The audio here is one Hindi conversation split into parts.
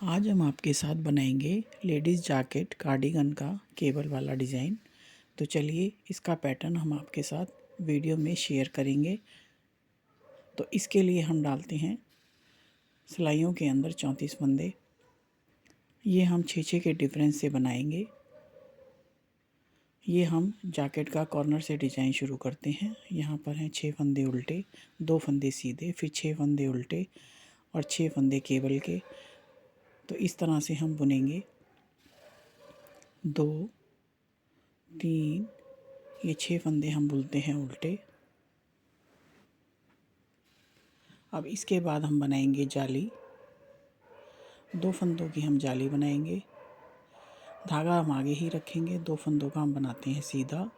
आज हम आपके साथ बनाएंगे लेडीज़ जैकेट कार्डिगन का केबल वाला डिज़ाइन। तो चलिए इसका पैटर्न हम आपके साथ वीडियो में शेयर करेंगे। तो इसके लिए हम डालते हैं सिलाइयों के अंदर 34 फंदे। ये हम 6-6 के डिफरेंस से बनाएंगे। ये हम जैकेट का कॉर्नर से डिज़ाइन शुरू करते हैं। यहाँ पर हैं 6 फंदे उल्टे, 2 फंदे सीधे, फिर 6 फंदे उल्टे और 6 फंदे केबल के। तो इस तरह से हम बुनेंगे 2, 3, ये 6 फंदे हम बुनते हैं उल्टे। अब इसके बाद हम बनाएंगे जाली। 2 फंदों की हम जाली बनाएंगे। धागा हम आगे ही रखेंगे, 2 फंदों का हम बनाते हैं सीधा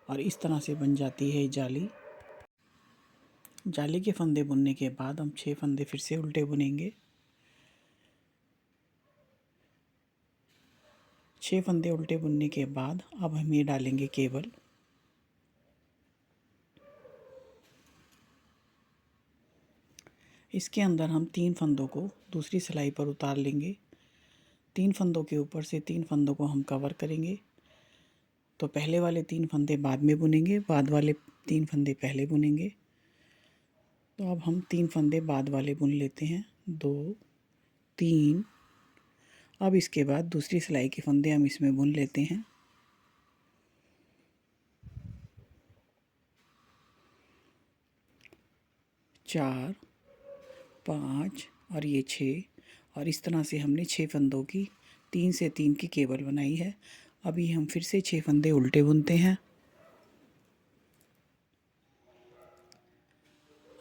और इस तरह से बन जाती है जाली। जाली के फंदे बुनने के बाद हम 6 फंदे फिर से उल्टे बुनेंगे। 6 फंदे उल्टे बुनने के बाद अब हम ये डालेंगे केबल। इसके अंदर हम 3 फंदों को दूसरी सिलाई पर उतार लेंगे। 3 फंदों के ऊपर से 3 फंदों को हम कवर करेंगे। तो पहले वाले 3 फंदे बाद में बुनेंगे, बाद वाले 3 फंदे पहले बुनेंगे। तो अब हम 3 फंदे बाद वाले बुन लेते हैं, 2, 3। अब इसके बाद दूसरी सिलाई के फंदे हम इसमें बुन लेते हैं। चार, 5 और ये 6 और इस तरह से हमने 6 फंदों की 3 से 3 की केबल बनाई है। अभी हम फिर से 6 फंदे उल्टे बुनते हैं।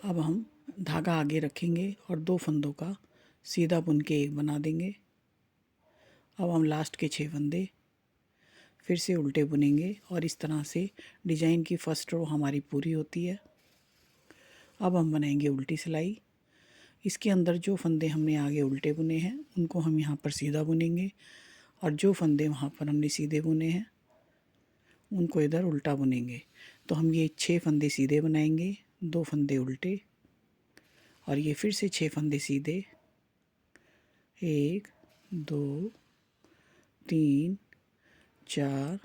अब हम धागा आगे रखेंगे और 2 फंदों का सीधा बुन के एक बना देंगे। अब हम लास्ट के 6 फंदे फिर से उल्टे बुनेंगे और इस तरह से डिज़ाइन की फ़र्स्ट रो हमारी पूरी होती है। अब हम बनाएंगे उल्टी सिलाई। इसके अंदर जो फंदे हमने आगे उल्टे बुने हैं उनको हम यहाँ पर सीधा बुनेंगे और जो फंदे वहाँ पर हमने सीधे बुने हैं उनको इधर उल्टा बुनेंगे। तो हम ये 6 फंदे सीधे बनाएंगे, 2 फंदे उल्टे और ये फिर से 6 फंदे सीधे, 1, 2, 3, 4,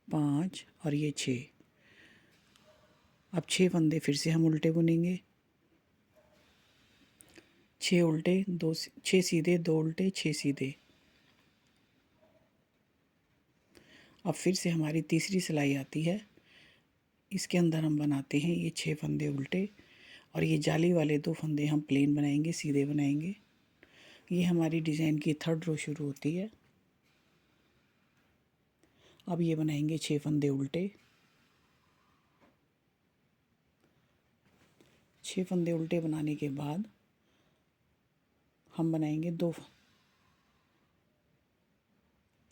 5 और ये 6। अब 6 फंदे फिर से हम उल्टे बुनेंगे। 6 उल्टे, 2 6 सीधे, 2 उल्टे, 6 सीधे। अब फिर से हमारी तीसरी सिलाई आती है। इसके अंदर हम बनाते हैं ये 6 फंदे उल्टे और ये जाली वाले 2 फंदे हम प्लेन बनाएंगे, सीधे बनाएंगे। ये हमारी डिज़ाइन की 3rd रो शुरू होती है। अब ये बनाएंगे 6 फंदे उल्टे। 6 फंदे उल्टे बनाने के बाद हम बनाएंगे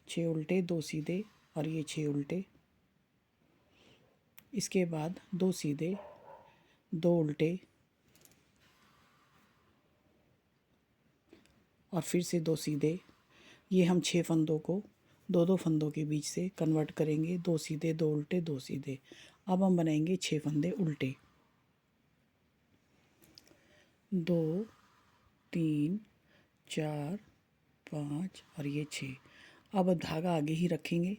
6 उल्टे, 2 सीधे और ये 6 उल्टे। इसके बाद 2 सीधे, 2 उल्टे और फिर से 2 सीधे। ये हम 6 फंदों को 2-2 फंदों के बीच से कन्वर्ट करेंगे, 2 सीधे, 2 उल्टे, 2 सीधे। अब हम बनाएंगे 6 फंदे उल्टे, 2, 3, 4, 5 और ये 6। अब धागा आगे ही रखेंगे।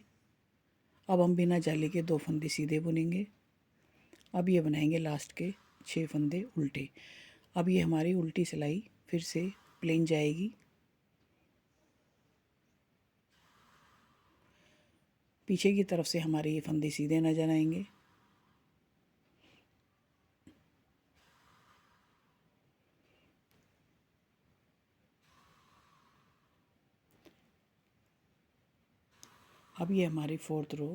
अब हम बिना जाली के 2 फंदे सीधे बुनेंगे। अब ये बनाएंगे लास्ट के 6 फंदे उल्टे। अब ये हमारी उल्टी सिलाई फिर से प्लेन जाएगी। पीछे की तरफ से हमारे ये फंदे सीधे नजर आएंगे। अब ये हमारी 4th रो।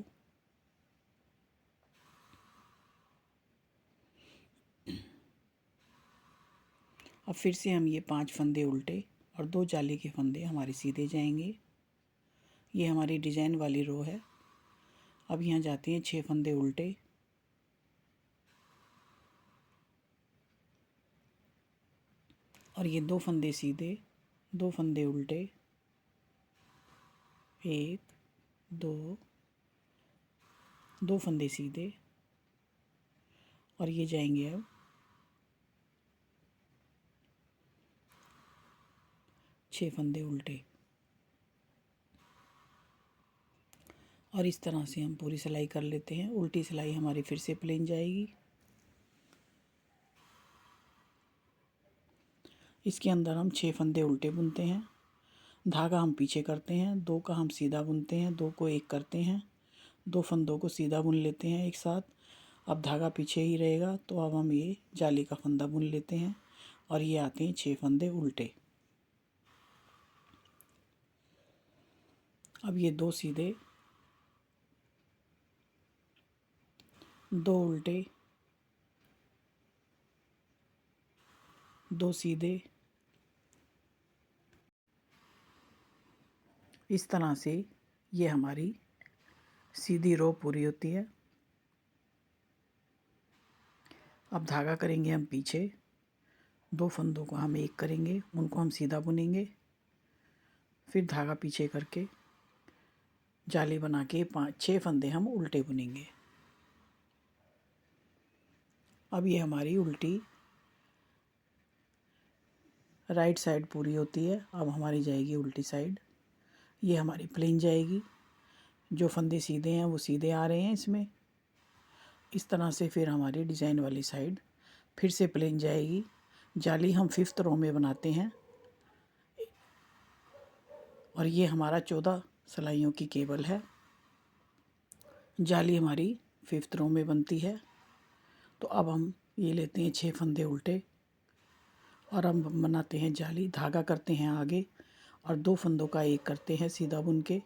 अब फिर से हम ये 5 फंदे उल्टे और 2 जाली के फंदे हमारे सीधे जाएंगे। ये हमारी डिज़ाइन वाली रो है। अब यहाँ जाते हैं 6 फंदे उल्टे और ये 2 फंदे सीधे, 2 फंदे उल्टे, 1, 2, 2 फंदे सीधे और ये जाएंगे अब 6 फंदे उल्टे, और इस तरह से हम पूरी सिलाई कर लेते हैं। उल्टी सिलाई हमारी फिर से प्लेन जाएगी। इसके अंदर हम 6 फंदे उल्टे बुनते हैं, धागा हम पीछे करते हैं, 2 का हम सीधा बुनते हैं, 2 को एक करते हैं, 2 फंदों को सीधा बुन लेते हैं एक साथ। अब धागा पीछे ही रहेगा, तो अब हम ये जाली का फंदा बुन लेते हैं और ये आते हैं 6 फंदे उल्टे। अब ये 2 सीधे, 2 उल्टे, 2 सीधे, इस तरह से ये हमारी सीधी रो पूरी होती है। अब धागा करेंगे हम पीछे, 2 फंदों को हम एक करेंगे, उनको हम सीधा बुनेंगे, फिर धागा पीछे करके जाली बना के 6 फंदे हम उल्टे बुनेंगे। अब ये हमारी उल्टी राइट साइड पूरी होती है। अब हमारी जाएगी उल्टी साइड, ये हमारी प्लेन जाएगी। जो फंदे सीधे हैं वो सीधे आ रहे हैं इसमें। इस तरह से फिर हमारी डिज़ाइन वाली साइड फिर से प्लेन जाएगी। जाली हम 5th रो में बनाते हैं और ये हमारा 14 सिलाइयों की केबल है। जाली हमारी 5th रो में बनती है। तो अब हम ये लेते हैं 6 फंदे उल्टे और हम बनाते हैं जाली। धागा करते हैं आगे और 2 फंदों का एक करते हैं सीधा बुन के।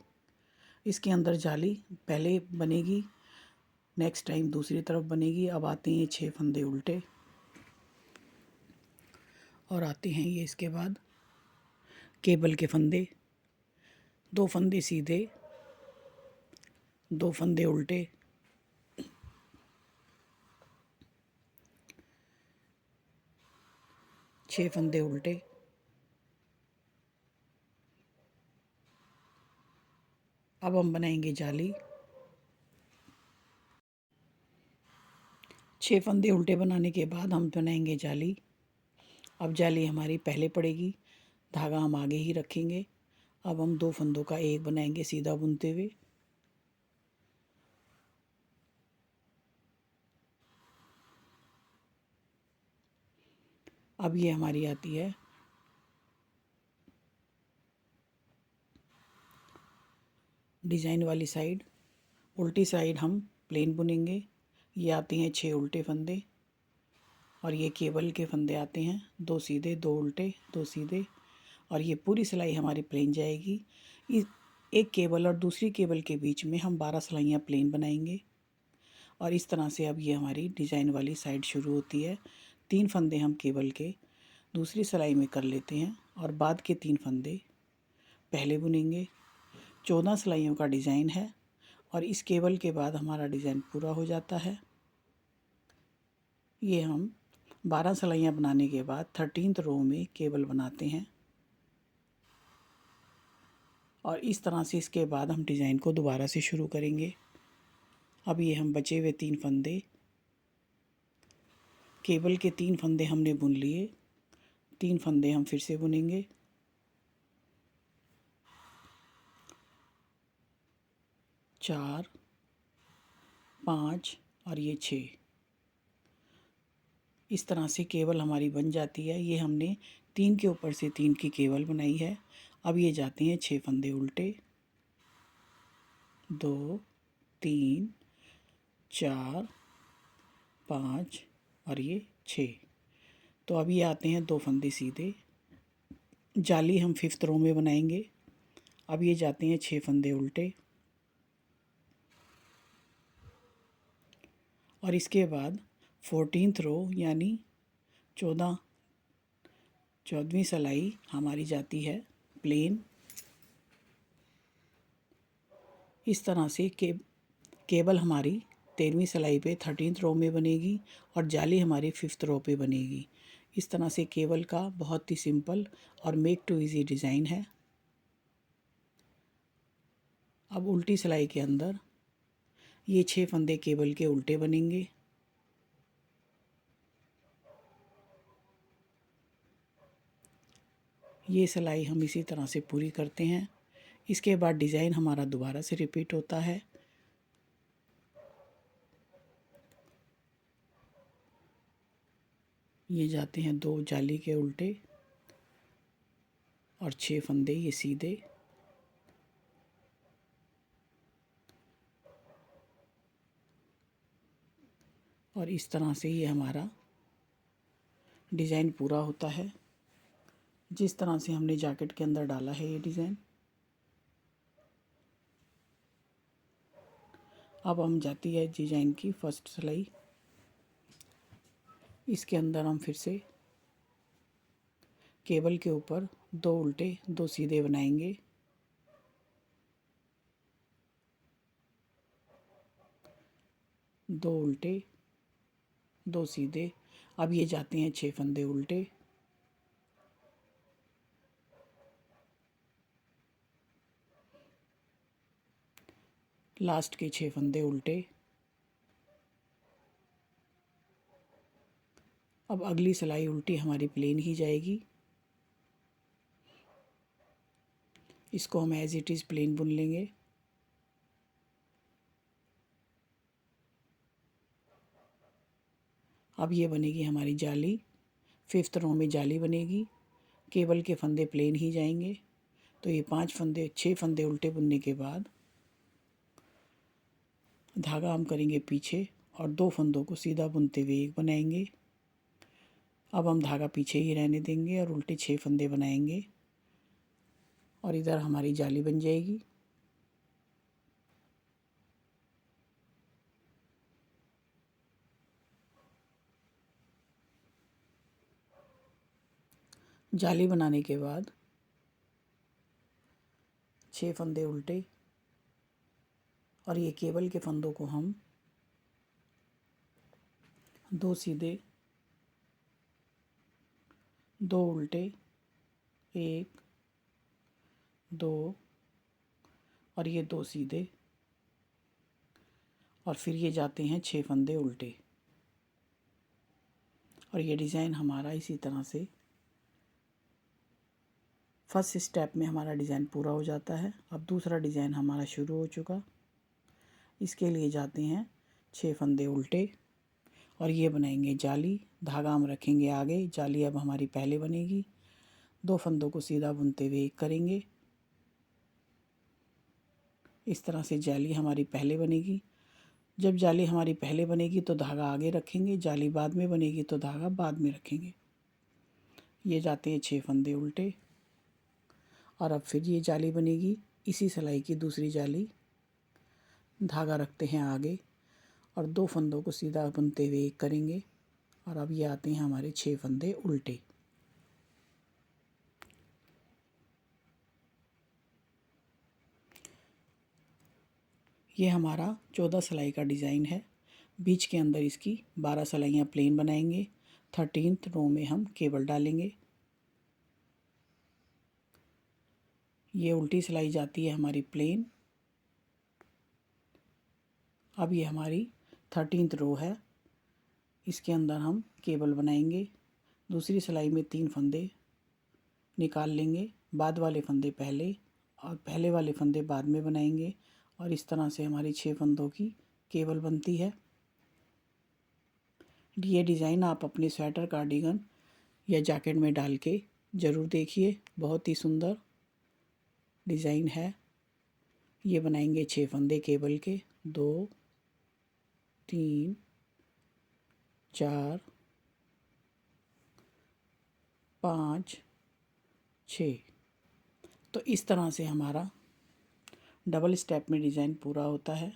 इसके अंदर जाली पहले बनेगी, नेक्स्ट टाइम दूसरी तरफ बनेगी। अब आते हैं 6 फंदे उल्टे और आते हैं ये इसके बाद केबल के फंदे, 2 फंदे सीधे, 2 फंदे उल्टे, 6 फंदे उल्टे। अब हम बनाएंगे जाली। 6 फंदे उल्टे बनाने के बाद हम बनाएंगे जाली। अब जाली हमारी पहले पड़ेगी, धागा हम आगे ही रखेंगे। अब हम 2 फंदों का एक बनाएंगे सीधा बुनते हुए। अब ये हमारी आती है डिज़ाइन वाली साइड। उल्टी साइड हम प्लेन बुनेंगे। ये आते हैं 6 उल्टे फंदे और ये केबल के फंदे आते हैं 2 सीधे, 2 उल्टे, 2 सीधे, और ये पूरी सिलाई हमारी प्लेन जाएगी। इस एक केबल और दूसरी केबल के बीच में हम 12 सिलाइयाँ प्लेन बनाएंगे और इस तरह से अब ये हमारी डिज़ाइन वाली साइड शुरू होती है। 3 फंदे हम केबल के दूसरी सिलाई में कर लेते हैं और बाद के 3 फंदे पहले बुनेंगे। 14 सिलाइयों का डिज़ाइन है और इस केबल के बाद हमारा डिज़ाइन पूरा हो जाता है। ये हम 12 सिलाइयाँ बनाने के बाद 13th रो में केबल बनाते हैं और इस तरह से इसके बाद हम डिज़ाइन को दोबारा से शुरू करेंगे। अब ये हम बचे हुए 3 फंदे, केबल के 3 फंदे हमने बुन लिए, 3 फंदे हम फिर से बुनेंगे। चार, 5 और ये 6, इस तरह से केबल हमारी बन जाती है। ये हमने 3 के ऊपर से 3 की केबल बनाई है। अब ये जाते हैं 6 फंदे उल्टे, 2, 3, 4, 5 और ये 6। तो अब ये आते हैं 2 फंदे सीधे। जाली हम 5th रो में बनाएंगे। अब ये जाते हैं 6 फंदे उल्टे और इसके बाद 14th रो यानी 14वीं सिलाई हमारी जाती है प्लेन। इस तरह से केबल हमारी 13वीं सिलाई पे 13th रो में बनेगी और जाली हमारी 5th रो पे बनेगी। इस तरह से केबल का बहुत ही सिंपल और मेक टू इजी डिज़ाइन है। अब उल्टी सिलाई के अंदर ये 6 फंदे केबल के उल्टे बनेंगे। ये सिलाई हम इसी तरह से पूरी करते हैं। इसके बाद डिज़ाइन हमारा दोबारा से रिपीट होता है। ये जाते हैं 2 जाली के उल्टे और 6 फंदे ये सीधे। और इस तरह से ये हमारा डिज़ाइन पूरा होता है। जिस तरह से हमने जैकेट के अंदर डाला है ये डिज़ाइन। अब हम जाती है डिज़ाइन की फर्स्ट सिलाई। इसके अंदर हम फिर से केबल के ऊपर 2 उल्टे 2 सीधे बनाएंगे। दो उल्टे 2 सीधे। अब ये जाते हैं 6 फंदे उल्टे। लास्ट के 6 फंदे उल्टे। अब अगली सिलाई उल्टी हमारी प्लेन ही जाएगी। इसको हम एज इट इज़ प्लेन बुन लेंगे। अब ये बनेगी हमारी जाली। 5th रो में जाली बनेगी। केबल के फंदे प्लेन ही जाएंगे। तो ये 6 फंदे उल्टे बुनने के बाद धागा हम करेंगे पीछे और 2 फंदों को सीधा बुनते हुए एक बनाएंगे। अब हम धागा पीछे ही रहने देंगे और उल्टे 6 फंदे बनाएंगे और इधर हमारी जाली बन जाएगी। जाली बनाने के बाद 6 फंदे उल्टे और ये केबल के फंदों को हम 2 सीधे 2 उल्टे 1 2 और ये 2 सीधे और फिर ये जाते हैं 6 फंदे उल्टे। और ये डिज़ाइन हमारा इसी तरह से फर्स्ट स्टेप में हमारा डिज़ाइन पूरा हो जाता है। अब दूसरा डिज़ाइन हमारा शुरू हो चुका। इसके लिए जाते हैं 6 फंदे उल्टे और ये बनाएंगे जाली। धागा हम रखेंगे आगे। जाली अब हमारी पहले बनेगी। 2 फंदों को सीधा बुनते हुए एक करेंगे। इस तरह से जाली हमारी पहले बनेगी। जब जाली हमारी पहले बनेगी तो धागा आगे रखेंगे। जाली बाद में बनेगी तो धागा बाद में रखेंगे। ये जाते हैं 6 फंदे उल्टे और अब फिर ये जाली बनेगी। इसी सिलाई की दूसरी जाली। धागा रखते हैं आगे और 2 फंदों को सीधा बुनते हुए एक करेंगे और अब ये आते हैं हमारे 6 फंदे उल्टे। ये हमारा 14 सिलाई का डिज़ाइन है। बीच के अंदर इसकी 12 सिलाइयाँ प्लेन बनाएंगे। 13th रो में हम केबल डालेंगे। ये उल्टी सिलाई जाती है हमारी प्लेन। अब ये हमारी 13th रो है। इसके अंदर हम केबल बनाएंगे। दूसरी सिलाई में 3 फंदे निकाल लेंगे। बाद वाले फंदे पहले और पहले वाले फंदे बाद में बनाएंगे और इस तरह से हमारी 6 फंदों की केबल बनती है। ये डिज़ाइन आप अपने स्वेटर, कार्डिगन या जैकेट में डाल के ज़रूर देखिए। बहुत ही सुंदर डिज़ाइन है। ये बनाएंगे 6 फंदे केबल के। 2 3 4 5 6। तो इस तरह से हमारा डबल स्टेप में डिज़ाइन पूरा होता है।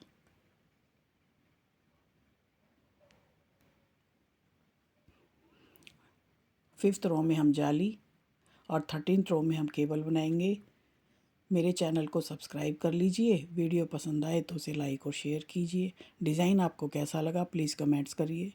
फिफ्थ रो में हम जाली और 13th रो में हम केबल बनाएंगे। मेरे चैनल को सब्सक्राइब कर लीजिए। वीडियो पसंद आए तो उसे लाइक और शेयर कीजिए। डिज़ाइन आपको कैसा लगा प्लीज़ कमेंट्स करिए।